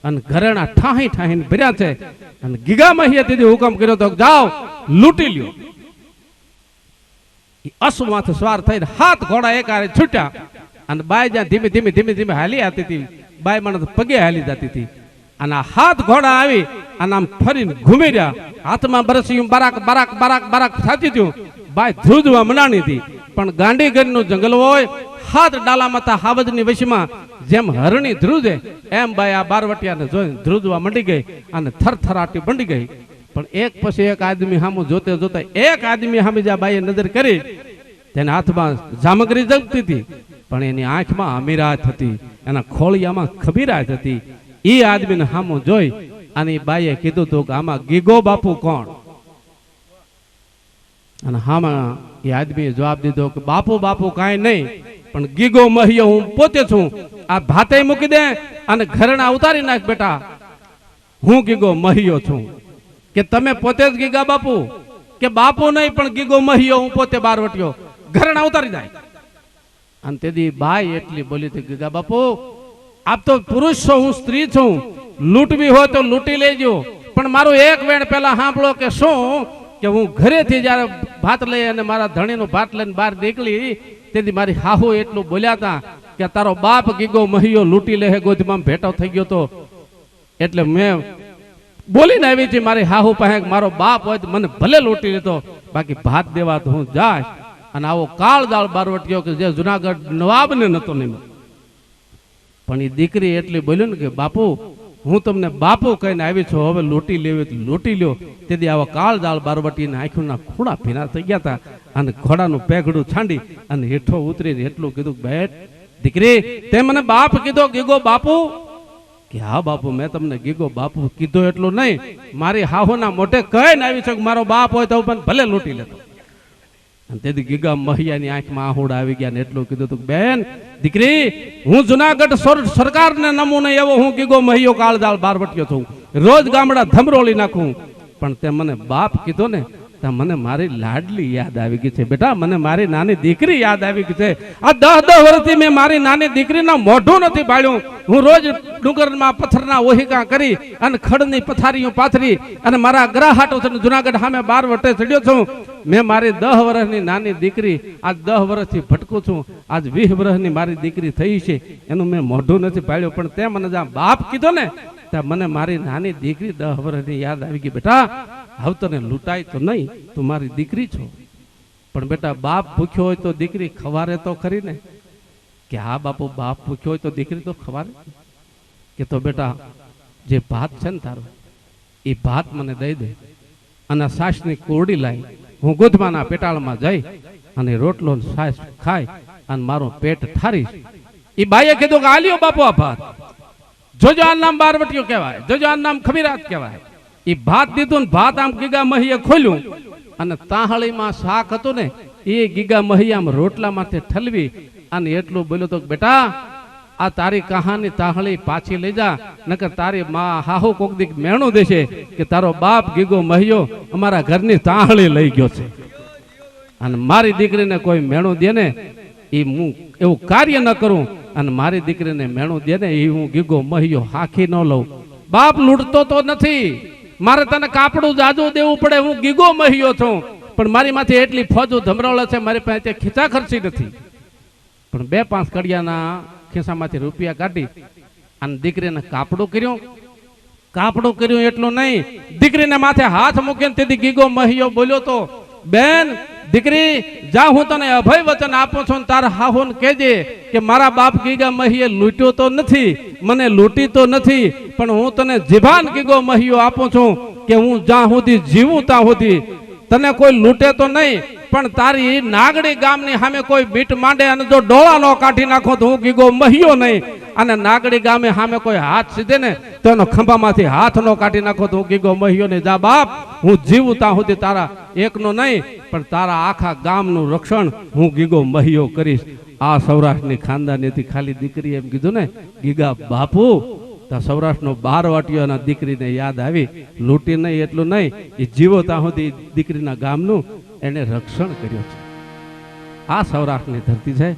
S1: અને ઘરેણા ઠાહીને ભર્યા છે. અને ગીગા મહિયા તેથી હુકમ કર્યો તો જાઓ લૂંટી લ્યો. અસુમાંથી સવાર થઈને 7 ઘોડા એકારે છૂટ્યા અને બાઈ જ્યાં ધીમે ધીમે ધીમે ધીમે હાલી આવતી હતી, બાઈ મને પગે હાલી જતી હતી અને 7 ઘોડા આવી અને આમ ફરીને ઘૂમી રહ્યા, હાથમાં બરસિયું બરાક બરાક બરાક બરાક થતી હતું. બાઈ ધ્રુજવા મંડાણી હતી, પણ ગાંડીગઢનું જંગલ હોય, 7 ડાલામાં હાવજની વશમાં જેમ હરણી ધ્રુજે એમ બાઈ આ બારવટિયાને જોઈને ધ્રુજવા મંડી ગઈ અને થરથરાટી બંડી ગઈ. પણ એક પછી એક આદમી સામું જોતે જોતા એક આદમી સામે જ્યાં બાઈએ નજર કરી, તેના હાથમાં જામગરી જગતી હતી, પણ એની આંખમાં અમીરાત હતી, એના ખોળિયામાં ખબીરાત હતી. એ આદમીને સામું જોઈ અને બાઈએ કીધું હતું કે આમાં ગીગો બાપુ કોણ? અને હામાં એ આદમીએ જવાબ દીધો કે બાપુ બાપુ કાંઈ નહીં, પણ ગીગો મહિયો હું પોતે છું. આ ભાતે મૂકી દે અને ઘરેણા ઉતારી નાખ બેટા, હું ગીગો મહિયો છું. કે તમે પોતે જ ગીગા બાપુ? કે બાપુ નહીં, પણ ગીગો મહિયો હું પોતે બારવટીયો, ઘરેણા ઉતારી જાય. અને તેથી બાઈ એટલી બોલી હતી, ગીગા બાપુ આપ તો પુરુષ છો, હું સ્ત્રી છું, લૂંટવી હોય તો લૂંટી લેજો, પણ મારું એક વેણ પેલા સાંભળો કે શું કે હું ઘરેથી જયારે ભાત લઈ અને મારા ધણીનું ભાત લઈને બહાર નીકળી, તેથી મારી હાહુ એટલું બોલ્યા હતા કે તારો બાપ ગીગો મહિયો લૂંટી લે, ગોધમાં ભેટો થઈ ગયો તો. એટલે મેં બોલીને આવી છે મારી હાહુ પાસે, મારો બાપ હોય તો મને ભલે લૂંટી લેતો, બાકી ભાત દેવા તો હું જાશ. અને આવો કાળદાળ બારવટીયો કે જે જુનાગઢ નવાબને નતો નહીં. પણ એ દીકરી એટલી બોલ્યું ને કે બાપુ હું તમને બાપુ કહીને આવી છું, હવે લૂંટી લેવી તો લૂંટી લ્યો. તેથી આવા કાળદાળ બારવટીના આંખોના ખૂણા ભીના થઈ ગયા હતા અને ઘોડાનું પેગડું છાંડી અને હેઠો ઉતરીને એટલું કીધું, બેટ દીકરી તે મને બાપ કીધો ગીગો બાપુ? કે હા બાપુ મેં તમને ગીગો બાપુ કીધો એટલું નહીં, મારી હાહુના મોઢે કહીને આવી છે કે મારો બાપ હોય તો પણ ભલે લૂંટી લેતો. અને તેથી ગીગા મહિયાની આંખમાં આહુડા આવી ગયા ને એટલું કીધું હતું, બેન દીકરી હું જુનાગઢ સરકારને નમૂને એવો હું ગીગો મહિયો કાળદાળ બારવટીયો છું, રોજ ગામડા ધમરોળી નાખું, પણ તે મને બાપ કીધો ને ત્યાં મને મારી લાડલી યાદ આવી ગઈ છે. બેટા મને મારી નાની દીકરી યાદ આવી ગઈ છે. આ 10 વર્ષથી મેં મારી નાની દીકરીના મોઢું નથી બાળ્યું. હું રોજ ડુંગરમાં પથ્થરના ઓહિકા કરી અને ખડની પથારીઓ પાથરી અને મારા ગ્રાહાટો જુનાગઢ સામે 12 વટે ચડ્યો છું. મેં મારી 10 વર્ષની નાની દીકરી આજ 10 વર્ષથી ભટકું છું, આજ 20 વર્ષની મારી દીકરી થઈ છે, એનું મેં મોઢું નથી પાડ્યું, પણ તે મને જ્યાં બાપ કીધો ને ત્યાં મને મારી નાની દીકરી 10 વર્ષની યાદ આવી ગઈ. બેટા હવે તને લૂંટાય તો નહીં, તું મારી દીકરી છો, પણ બેટા બાપ ભૂખ્યો હોય તો દીકરી ખવારે તો ખરી ને? કે હા બાપુ બાપ ભૂખ્યો હોય તો દીકરી તો ખવારે. કે તો બેટા જે ભાત છે ને તારો એ ભાત મને દઈ દે અને સાસની કોરડી લાવી હું ગોધમાના પેટાળમાં જઈ અને રોટલો સાસ ખાઈ અને મારું પેટ ઠારીશ. એ બાઈએ કીધું કે આલ્યો બાપુ આ ભાત, જોજો આ નામ બારવટીયો કહેવાય, જોજો આ નામ ખબીરાત કહેવાય. એ ભાત દીધું ને ભાત આમ ગીગા મહીએ ખોલ્યું અને તાહળીમાં શાક હતું ને એ ગીગા મહી આમ રોટલામાંથી ઠલવી અને એટલું બોલ્યો તો, બેટા આ તારી કહાની તાહળી પાછી લઈ જા, નકર તારી માં હાહુ કોક દીક મેણું દેશે કે તારો બાપ ગીગો મહિયો અમારા ઘરની તાહળી લઈ ગયો છે. અને મારી દીકરીને કોઈ મેણું દે ને એ હું એવું કાર્ય ન કરું, અને મારી દીકરીને મેણું દે ને એ હું ગીગો મહિયો હાખી ન લઉં. બાપ લૂંટતો તો નથી, મારે તને કાપડું જાજુ દેવું પડે, હું ગીગો મહિયો છું, પણ મારી માથે એટલી ફોજો ધમરોળ છે, મારી પાસે ખીચા ખર્ચી નથી. પણ 2-5 કડિયાના ખિસ્સામાંથી રૂપિયા કાઢી અને દીકરીને કાપડું કર્યું એટલું નહીં, દીકરીને માથે હાથ મૂકીને તેથી ગીગો મહિયો બોલ્યો તો, બેન દીકરી જા હું તને અભય વચન આપું છું, તારા હાહુને કહેજે કે મારા બાપ ગીગા મહીએ લૂંટ્યો તો નથી, મને લૂંટી તો નથી, પણ હું તને જીભાન ગીગો મહિયો આપું છું કે હું જ્યાં સુધી જીવું ત્યાં સુધી તને કોઈ લૂંટે તો નહીં, પણ તારી નાગડી ગામની સામે કોઈ બીટ માંડે અને જો ડોળા નો કાઢી નાખો તો હું ગીગો મહિયો નહીં, અને નાગડી ગામે સામે કોઈ હાથ સીધે ને તો એનો ખંભામાંથી હાથ નો કાઢી નાખો તો હું ગીગો મહિયો નહીં. જા બાપ હું જીવું ત્યાં સુધી તારા એકનો નહીં પણ તારા આખા ગામનું રક્ષણ હું ગીગો મહિયો કરીશ. આ સૌરાષ્ટ્રની ખાનદાનીથી ખાલી દીકરી એમ કીધું ને ગીગા બાપુ, તો સૌરાષ્ટ્રનો 12 વાટીઓના દીકરીને યાદ આવી, લૂંટી નહીં એટલું નહીં, એ જીવો ત્યાં સુધી દીકરીના ગામનું એને રક્ષણ કર્યું છે. આ સૌરાષ્ટ્રની ધરતી છે,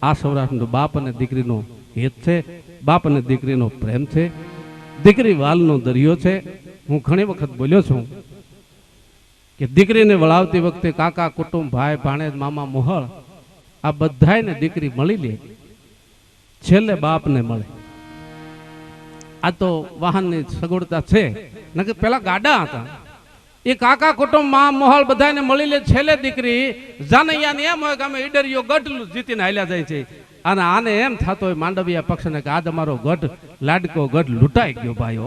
S1: આ સૌરાષ્ટ્રનો બાપ અને દીકરીનો હેત છે, બાપ અને દીકરીનો પ્રેમ છે, દીકરી વાલનો દરિયો છે. હું ઘણી વખત બોલ્યો છું કે દીકરીને વળાવતી વખતે કાકા કુટુંબ ભાઈ ભાણેજ મામા મોહળ આ બધાયને દીકરી મળી લે, છેલ્લે બાપને મળે. આ તો વાહનની સગવડતા છે, નકર પેલા ગાડા હતા. એ કાકા કુટુંબ માં મોહલ બધાને મળી લે, છેલ્લે દીકરી જાનૈયાને એમ હોય કે અમે ઈડરિયો ગઢ જીતીને હાલ્યા જાય છે. અને આને એમ થતો હોય માંડવિયા પક્ષને કે આજ અમારો ગઢ લાડકો ગઢ લૂંટાઈ ગયો ભાઈઓ.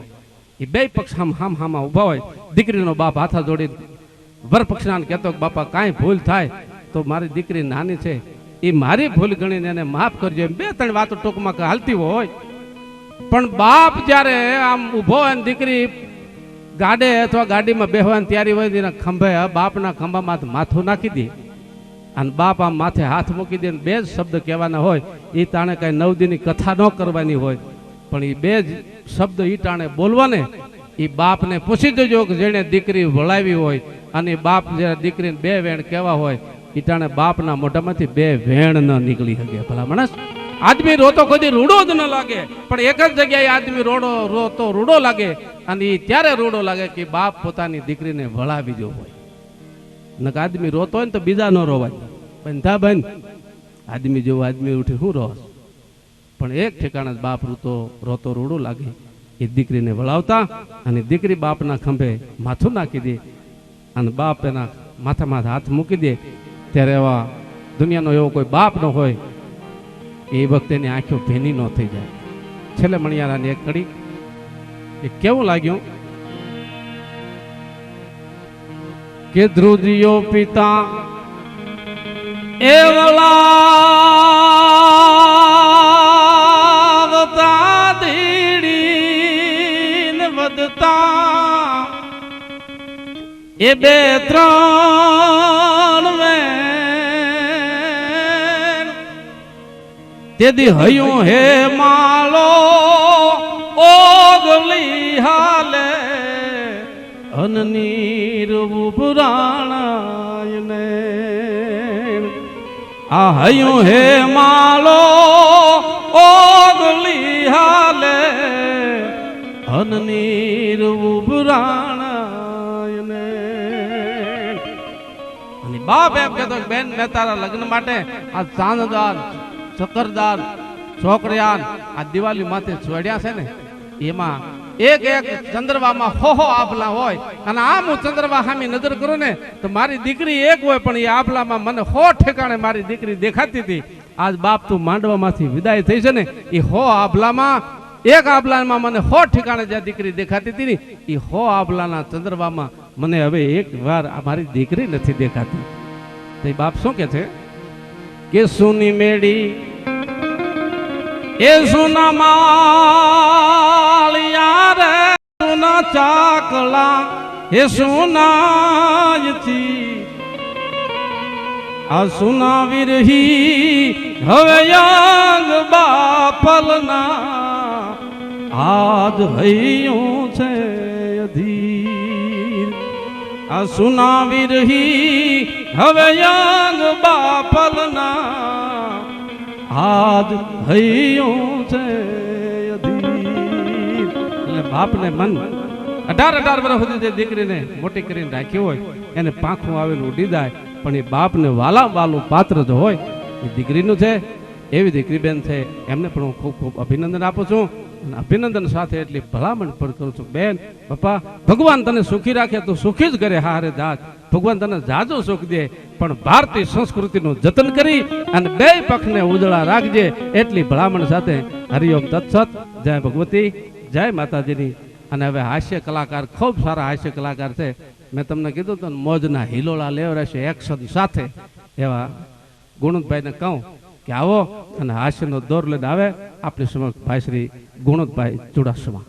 S1: એ બે પક્ષ હામાં ઉભા હોય. દીકરીનો બાપ હાથા જોડી વર પક્ષના કહેતો કે બાપા કાંઈ ભૂલ થાય તો મારી દીકરી નાની છે, એ મારી ભૂલ ગણીને એને માફ કરજો. એમ બે ત્રણ વાતો ટૂંકમાં હાલતી હોય. પણ બાપ જ્યારે આમ ઉભો હોય ને દીકરી ગાડે અથવા ગાડીમાં બેહવાની તૈયારી હોય એના ખંભે બાપના ખંભામાં માથું નાખી દે અને બાપ આમ માથે હાથ મૂકી દે. બે જ શબ્દ કહેવાના હોય. એ તાણે કઈ નવદીની કથા ન કરવાની હોય, પણ એ બે જ શબ્દ ઈ ટાણે બોલવાને. એ બાપને પૂછી દેજો કે જેને દીકરી વળાવી હોય અને બાપ જયારે દીકરીને બે વેણ કહેવા હોય ઈ ટાણે બાપના મોઢામાંથી બે વેણ ન નીકળી શકે. ભલા માણસ આદમી રોતો કદી રૂડો જ ન લાગે, પણ એક જ જગ્યાએ આદમી રોતો રૂડો લાગે. અને એ ત્યારે રૂડો લાગે કે બાપ પોતાની દીકરીને વળાવી જો હોય. નક આદમી રોતો હોય ને તો બીજા ન રોવાય. બંધા બંધ આદમી જેવું આદમી ઉઠી શું રોસ, પણ એક ઠેકાણે બાપ રોતો રૂડો લાગે. એ દીકરીને વળાવતા અને દીકરી બાપના ખંભે માથું નાખી દે અને બાપ એના માથામાં હાથ મૂકી દે. ત્યારે એવા દુનિયાનો એવો કોઈ બાપ ન હોય એ વખતે એની આંખો ભેની ન થઈ જાય. છેલ્લે મણિયારાની એક કડી એ કેવું લાગ્યું કે ધ્રુજ્યો પિતા એ વળાવતા ધીડીને વધતા એ બે ત્રણ વેણ તેથી હયું હે માલો ઓગલી હાલે અનનીર ઉપરાણાયને. આ હયું હે માલો ઓગલી હાલે અનનીર ઉપરાણાયને. અને બાપ એમ કહેતો બેન મેં તારા લગ્ન માટે આ ચાંદદાર ચક્કરદાર ચોકડિયાન આ દિવાળી માથે ચોડ્યા છે ને, એમાં એક એક ચંદ્રવામાં હો આભલા હોય. અને આમ હું ચંદ્રવા સામે નજર કરું ને તો મારી દીકરી એક હોય, પણ એ આભલામાં મને હો ઠેકાણે મારી દીકરી દેખાતી હતી. આજ બાપ તું માંડવામાંથી વિદાય થઈ છે ને, એ હો આભલામાં એક આભલામાં મને હો ઠેકાણે જ્યાં દીકરી દેખાતી હતી ને, એ હો આભલાના ચંદ્રવામાં મને હવે એક વાર મારી દીકરી નથી દેખાતી. તો બાપ શું કે છે કે સુની મેળી એ સુના માળિયા રે સુના ચાકલા એ સુનાયથી આ સુના વિરહી હવે યંગ બાપલના આજ હૈયું છે અધીર. આ સુના વિરહી હવે યંગ બાપલના આજ હૈયું છે અધીર. એટલે બાપને મન 18 વર્ષ સુધી જે દીકરીને મોટી કરીને રાખ્યો હોય એને પાંખું આવેલું ઉડી જાય, પણ એ બાપને વાલા વાલું પાત્ર જો હોય એ દીકરીનું છે. એવી દીકરી બેન છે એમને પણ હું ખૂબ ખૂબ અભિનંદન આપું છું. અને અભિનંદન સાથે એટલી ભલામણ પણ કરું છું બેન પપ્પા ભગવાન તને સુખી રાખે તો સુખી જ કરે. હારે જાત ભગવાન તને જાજો સુખ દે, પણ ભારતીય સંસ્કૃતિનું જતન કરી અને બે પક્ષને ઉજળા રાખજે. એટલી ભલામણ સાથે હરિઓમ તત્સત. જય ભગવતી, જય માતાજીની. અને હવે હાસ્ય કલાકાર ખૂબ સારા હાસ્ય કલાકાર છે. મેં તમને કીધું તો મોજના હિલોળા લેવરાશે એક્શન સાથે. એવા ગુણવંતભાઈને કહું કે આવો અને હાસ્યનો દોર લઈને આવે આપણી સમક્ષ ભાઈ શ્રી ગુણવંતભાઈ ચુડાસમા.